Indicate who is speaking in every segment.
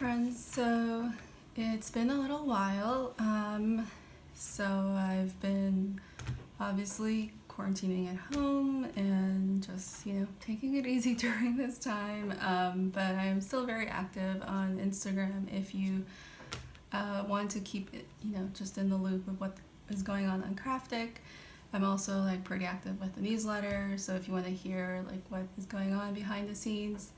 Speaker 1: friends, so it's been a little while. So I've been obviously quarantining at home and just, taking it easy during this time. But I'm still very active on Instagram if you want to keep it, just in the loop of what is going on Craftic. I'm also pretty active with the newsletter, so if you want to hear what is going on behind the scenes,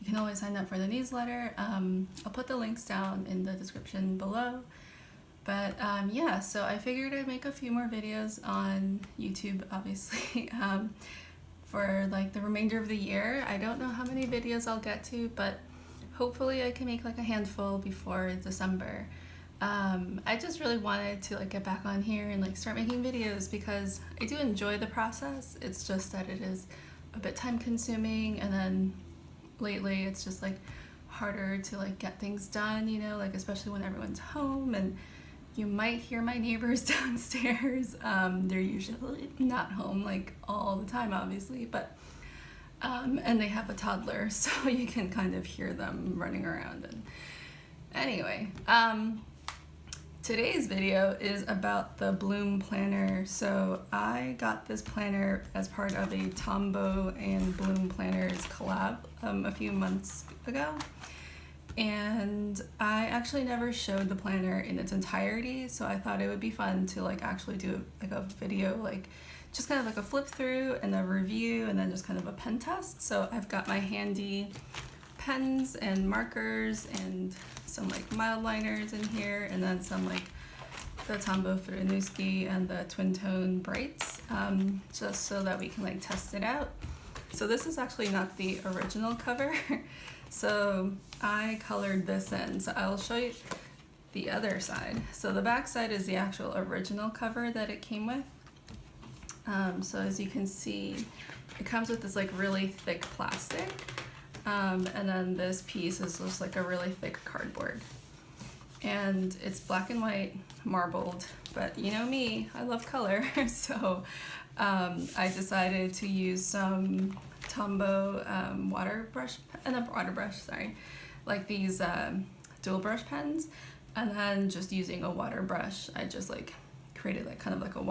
Speaker 1: you can always sign up for the newsletter. I'll put the links down in the description below. But yeah, so I figured I'd make a few more videos on YouTube, obviously, for the remainder of the year. I don't know how many videos I'll get to, but hopefully I can make a handful before December. I just really wanted to get back on here and start making videos because I do enjoy the process. It's just that it is a bit time consuming, and then lately it's just harder to get things done, especially when everyone's home, and you might hear my neighbors downstairs. They're usually not home all the time, obviously, but and they have a toddler, so you can kind of hear them running around. And anyway, today's video is about the Bloom planner. So I got this planner as part of a Tombow and Bloom Planners collab a few months ago. And I actually never showed the planner in its entirety, so I thought it would be fun to actually do a video, just kind of a flip through and a review, and then just kind of a pen test. So I've got my handy pens and markers and some mild liners in here, and then some the Tombow Frunuski and the Twin Tone Brights, just so that we can test it out. So this is actually not the original cover. So I colored this in, so I'll show you the other side. So the back side is the actual original cover that it came with. So as you can see, it comes with this really thick plastic. And then this piece is just a really thick cardboard. And it's black and white, marbled, but you know me, I love color. So I decided to use some Tombow water brush, these dual brush pens, and then just using a water brush, I just created kind of a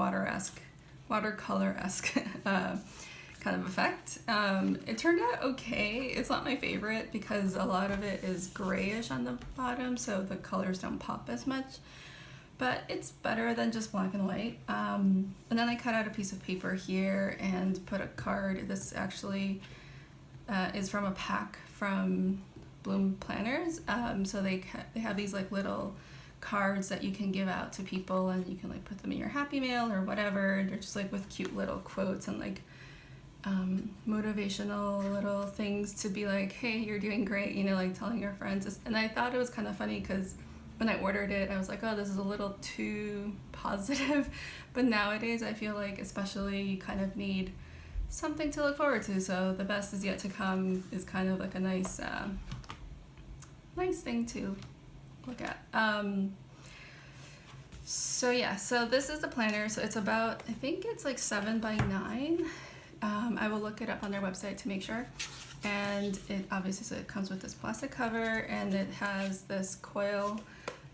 Speaker 1: watercolor-esque kind of effect. It turned out okay. It's not my favorite because a lot of it is grayish on the bottom, so the colors don't pop as much, but it's better than just black and white. And then I cut out a piece of paper here and put a card. This actually is from a pack from Bloom Planners. So they have these little cards that you can give out to people, and you can put them in your Happy Mail or whatever. They're just with cute little quotes and motivational little things to be hey, you're doing great, telling your friends. And I thought it was kind of funny because when I ordered it, I was oh, this is a little too positive. But nowadays I feel especially you kind of need something to look forward to. So the best is yet to come is kind of a nice nice thing to look at. So yeah, so this is the planner. So it's about, I think it's 7 by 9. I will look it up on their website to make sure. And it obviously, so it comes with this plastic cover, and it has this coil.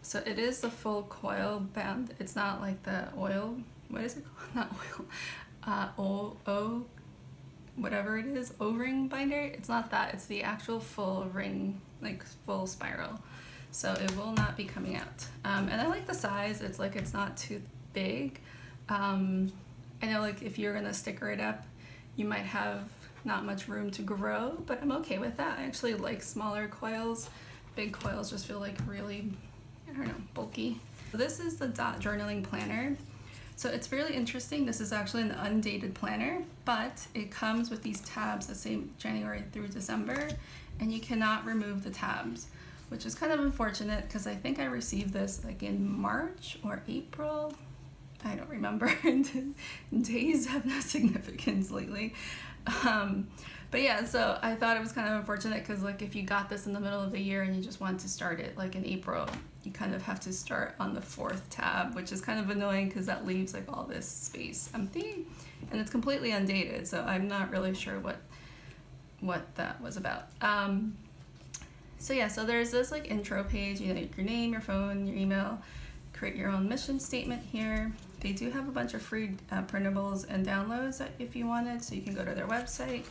Speaker 1: So it is the full coil bound. It's not the oil, what is it called? Not oil, whatever it is, O-ring binder. It's not that, it's the actual full ring, full spiral. So it will not be coming out. And I like the size. It's it's not too big. I know if you're gonna sticker it up, you might have not much room to grow, but I'm okay with that. I actually like smaller coils. Big coils just feel really, I don't know, bulky. This is the dot journaling planner. So it's really interesting. This is actually an undated planner, but it comes with these tabs that say January through December, and you cannot remove the tabs, which is kind of unfortunate because I think I received this in March or April. I don't remember. Days have no significance lately. But yeah, so I thought it was kind of unfortunate because if you got this in the middle of the year and you just want to start it in April, you kind of have to start on the 4th tab, which is kind of annoying because that leaves all this space empty, and it's completely undated, so I'm not really sure what that was about. So yeah, so there's this like intro page, you know, your name, your phone, your email, create your own mission statement here. They do have a bunch of free printables and downloads that if you wanted, so you can go to their website.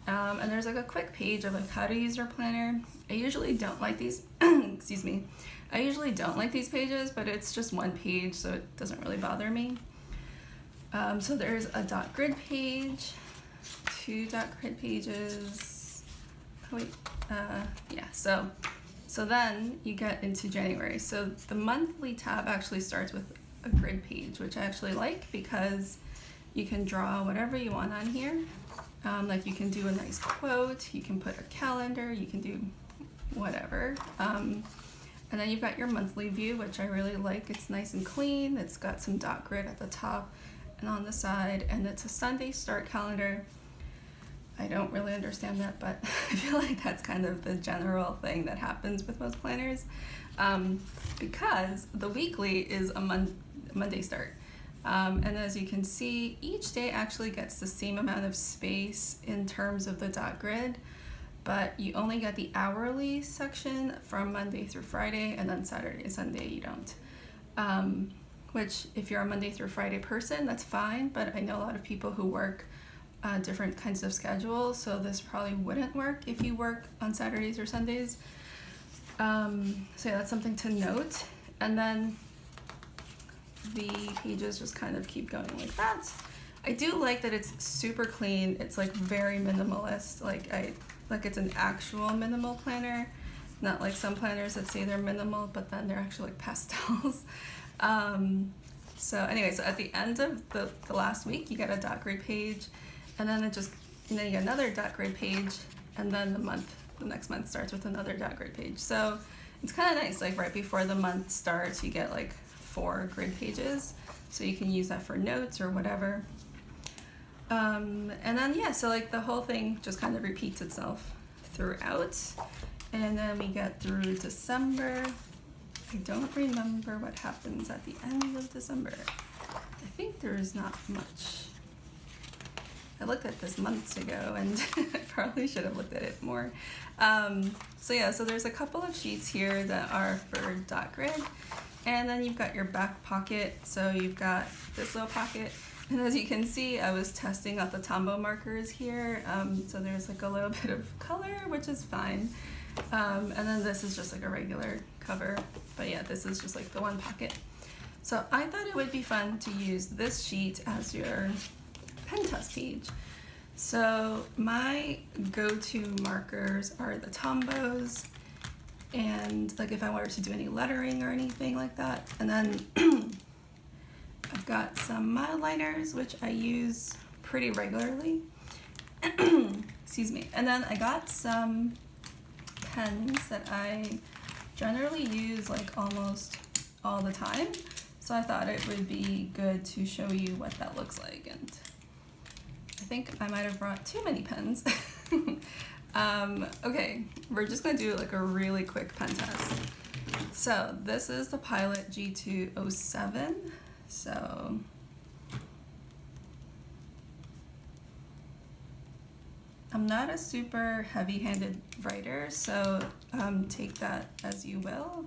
Speaker 1: And there's like a quick page of like how to use your planner. I usually don't like these, excuse me. I usually don't like these pages, but it's just one page, so it doesn't really bother me. So there's a dot grid page, 2 dot grid pages. Oh wait, yeah, so then you get into January. So the monthly tab actually starts with a grid page, which I actually like because you can draw whatever you want on here. Like you can do a nice quote, you can put a calendar, you can do whatever. And then you've got your monthly view, which I really like. It's nice and clean. It's got some dot grid at the top and on the side, and it's a Sunday start calendar. I don't really understand that, but I feel like that's kind of the general thing that happens with most planners, because the weekly is a Monday start. And as you can see, each day actually gets the same amount of space in terms of the dot grid, but you only get the hourly section from Monday through Friday, and then Saturday and Sunday you don't. Which, if you're a Monday through Friday person, that's fine, but I know a lot of people who work different kinds of schedules, so this probably wouldn't work if you work on Saturdays or Sundays. So yeah, that's something to note. And then the pages just kind of keep going like that. I do like that it's super clean. It's like very minimalist. Like it's an actual minimal planner, not like some planners that say they're minimal, but then they're actually like pastels. So anyway, so at the end of the last week, you get a dot grid page, and then you get another dot grid page, and then the next month starts with another dot grid page. So it's kind of nice, like right before the month starts, you get like 4 grid pages, so you can use that for notes or whatever. And then yeah, so like the whole thing just kind of repeats itself throughout, and then we get through December. I don't remember what happens at the end of December. I think there's not much. I looked at this months ago, and I probably should have looked at it more. So yeah, so there's a couple of sheets here that are for dot grid, and then you've got your back pocket. So you've got this little pocket, and as you can see, I was testing out the Tombow markers here. So there's like a little bit of color, which is fine. And then this is just like a regular cover, but yeah, this is just like the one pocket. So I thought it would be fun to use this sheet as your pen test page. So my go-to markers are the Tombows, and like if I wanted to do any lettering or anything like that. And then I've got some mild liners, which I use pretty regularly. Excuse me. And then I got some pens that I generally use like almost all the time, so I thought it would be good to show you what that looks like. And I think I might have brought too many pens. Okay, we're just gonna do like a really quick pen test. So this is the Pilot G207. So I'm not a super heavy-handed writer, so take that as you will.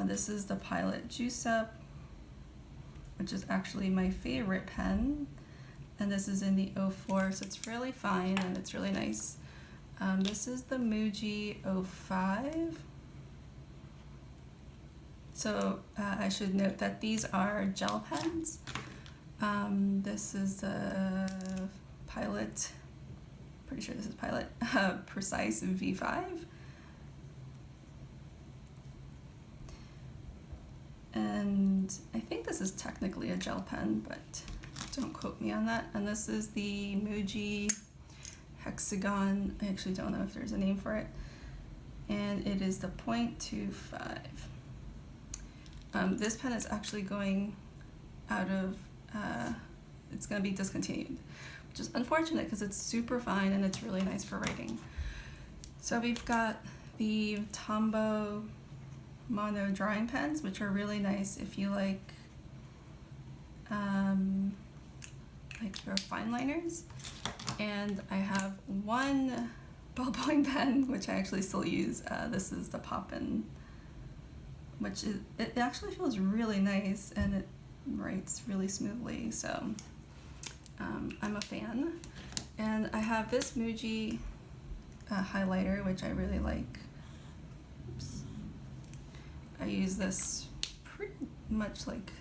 Speaker 1: This is the Pilot Juice Up, which is actually my favorite pen, and this is in the 04, so it's really fine and it's really nice. This is the Muji 05. So I should note that these are gel pens. This is the Pilot, pretty sure this is Pilot, Precise V5. And I think this is technically a gel pen, but don't quote me on that. And this is the Muji Hexagon. I actually don't know if there's a name for it. And it is the .25. This pen is actually going out of, it's going to be discontinued, which is unfortunate because it's super fine and it's really nice for writing. So we've got the Tombow mono drawing pens, which are really nice if you like your fine liners. And I have one ballpoint pen, which I actually still use. This is the Poppin, which it actually feels really nice and it writes really smoothly, so I'm a fan. And I have this Muji highlighter, which I really like. Oops. I use this pretty much like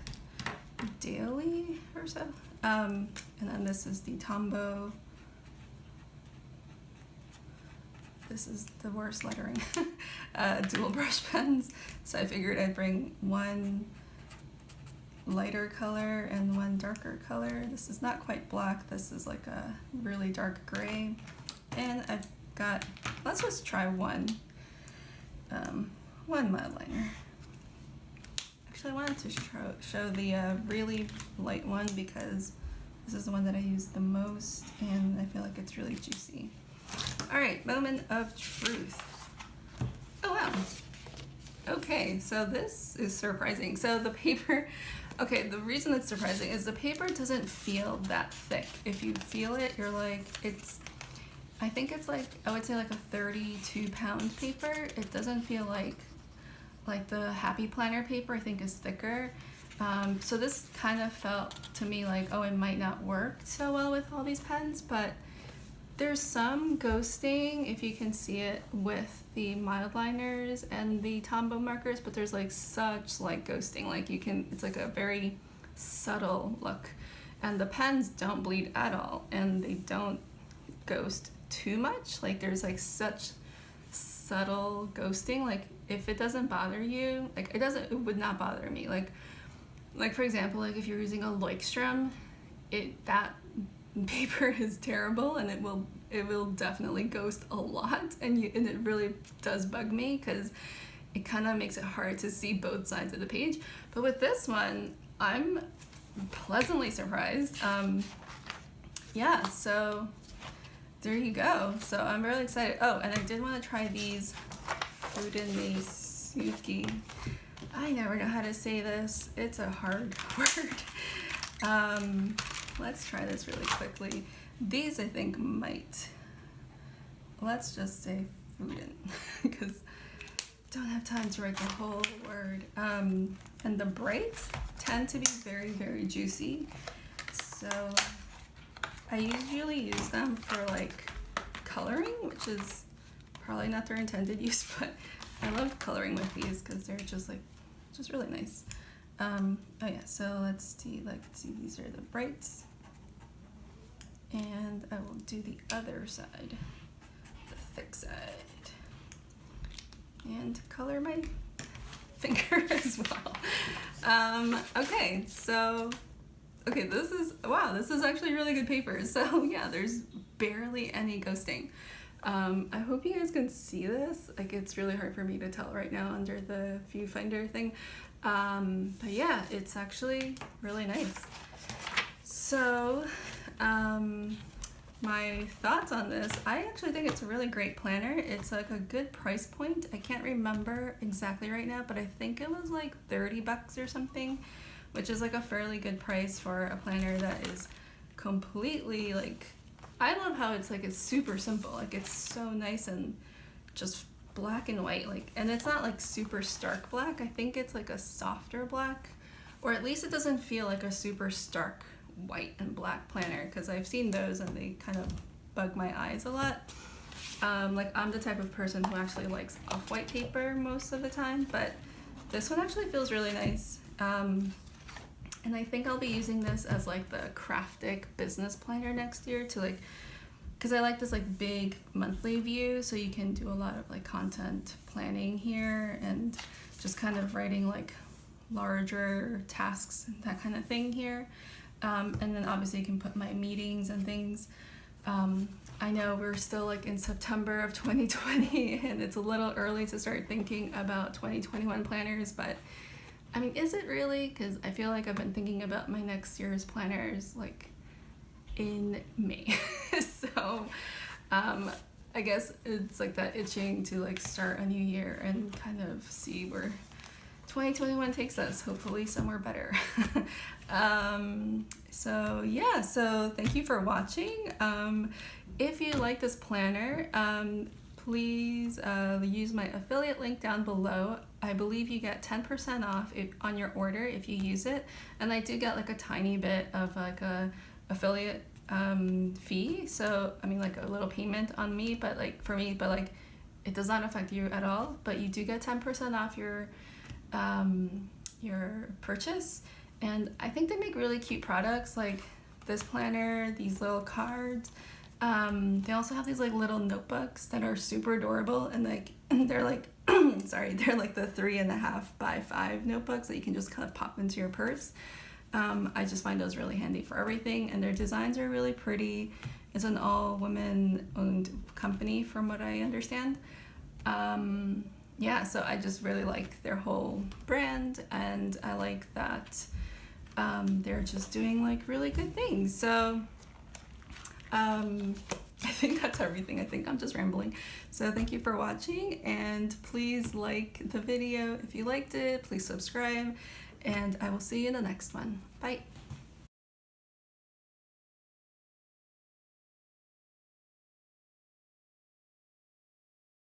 Speaker 1: daily or so. And then this is the Tombow. This is the worst lettering. Dual brush pens. So I figured I'd bring one lighter color and one darker color. This is not quite black. This is like a really dark gray. And I've got, let's just try one mild liner. Actually, I wanted to show the really light one because this is the one that I use the most and I feel like it's really juicy. All right, moment of truth. Oh wow. Okay, so this is surprising. So the paper, okay, the reason it's surprising is the paper doesn't feel that thick. If you feel it, you're like, I think it's like, I would say like a 32-pound paper. It doesn't feel like the Happy Planner paper, I think, is thicker. So this kind of felt to me like, oh, it might not work so well with all these pens, but there's some ghosting, if you can see it, with the mild liners and the Tombow markers, but there's like such like ghosting, like you can, it's like a very subtle look. And the pens don't bleed at all, and they don't ghost too much. Like there's like such subtle ghosting, like if it doesn't bother you, like it would not bother me. Like for example, like if you're using a Leuchtturm, that paper is terrible and it will definitely ghost a lot, and it really does bug me because it kind of makes it hard to see both sides of the page. But with this one, I'm pleasantly surprised. Yeah, so there you go. So I'm really excited. Oh, and I did want to try these Suki. I never know how to say this. It's a hard word. Let's try this really quickly. These I think might, let's just say Fuden, because don't have time to write the whole word. And the brights tend to be very, very juicy. So I usually use them for like coloring, which is probably not their intended use, but I love coloring with these because they're just really nice. Oh yeah, so let's see, these are the brights. And I will do the other side, the thick side. And color my finger as well. Okay, so, this is actually really good paper. So yeah, there's barely any ghosting. I hope you guys can see this. Like it's really hard for me to tell right now under the viewfinder thing. But yeah, it's actually really nice. So, my thoughts on this, I actually think it's a really great planner. It's like a good price point. I can't remember exactly right now, but I think it was like $30 or something, which is like a fairly good price for a planner that is completely like, I love how it's like, it's super simple. Like it's so nice and just black and white, like, and it's not like super stark black. I think it's like a softer black, or at least it doesn't feel like a super stark white and black planner, because I've seen those and they kind of bug my eyes a lot. Like I'm the type of person who actually likes off-white paper most of the time, but this one actually feels really nice. And I think I'll be using this as like the Craftic business planner next year to like, because I like this like big monthly view, so you can do a lot of like content planning here and just kind of writing like larger tasks and that kind of thing here. And then obviously you can put my meetings and things. I know we're still like in September of 2020 and it's a little early to start thinking about 2021 planners, but I mean, is it really? Because I feel like I've been thinking about my next year's planners like in May. So I guess it's like that itching to like start a new year and kind of see where 2021 takes us, hopefully somewhere better. So yeah, so thank you for watching. if you like this planner, please use my affiliate link down below. I believe you get 10% off on your order if you use it, and I do get like a tiny bit of like a affiliate fee, so I mean like a little payment on me, but like for me, but like it does not affect you at all, but you do get 10% off your purchase. And I think they make really cute products like this planner, these little cards. They also have these like little notebooks that are super adorable, and like they're like sorry, they're like the 3.5 by 5 notebooks that you can just kind of pop into your purse. I just find those really handy for everything, and their designs are really pretty. It's an all women owned company from what I understand. Yeah, so I just really like their whole brand, and I like that they're just doing like really good things. So I think that's everything. I think I'm just rambling. So thank you for watching, and please like the video if you liked it. Please subscribe, and I will see you in the next one. Bye.